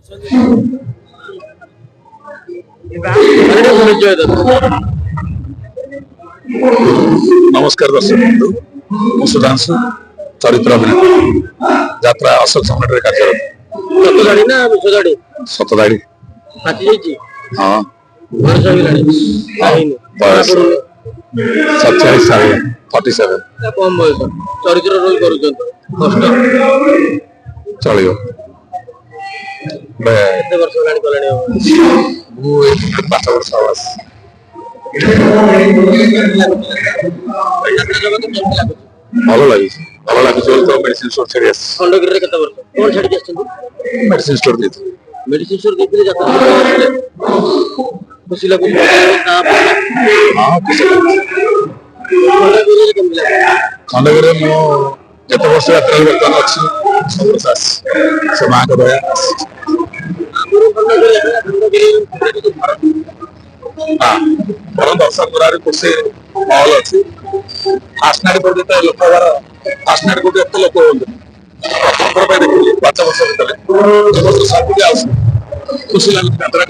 नमस्कार दर्शक बंधु मु सुधांशु चरित्र अभिनेता यात्रा असल सम्राट कार्यरत सतदाड़ी हाँ बयस 47 47 कम बयस चरित्र रोल कर चलो वर्ष कलानी मु 5 वर्ष आवास भल लगे तो मेडिसिन स्टोर छाड़ी खंडगिरी केते वर्ष कोन छाड़ी मेडिसिन स्टोर मेडिसिन स्टोर खुशी लगुच खंडगिरी मु जिते वर्ष यात्रा बर्तमान अच्छी से माँ का दया हाँ बड़ा दर्शक खुशी माहौल अच्छी फास्ट नाइट पर जो लोक फास्ट नाइट को लोक प्रथम देखिए 5 वर्ष भर सबुठ आस खुशी लगे यात्रा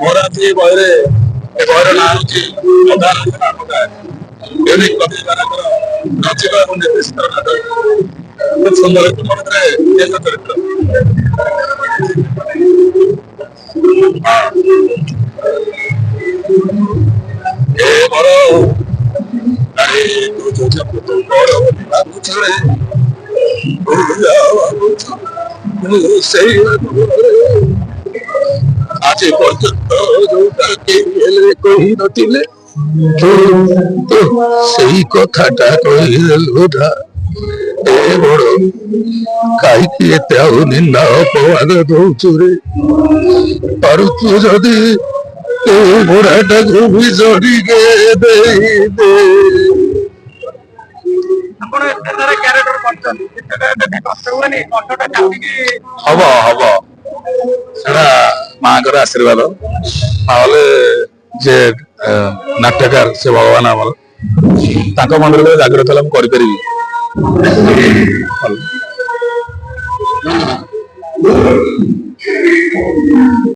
मोर आज बहरे बहर ना हूँ रचित और निर्देशित नाटक बहुत सुंदर चरित्र आज पर्यंत जोटा कही नथिले सेही कथाटा कहिदेलुरा ए बड़ काईकि एते आउ निंदा अपवाद दउछु रे पारुछु जदि ए बुढ़ाटाकु भी जोड़िके देई दे आपण एते सारा कैरेक्टर करछन कितटा कष्ट हुएनी कष्टटा काटिकी हब हब सेटा माँकर आशीर्वाद नहले जे नाट्यकार से भगवान आमर तांको मंदिर जागृत कला करि परिबी।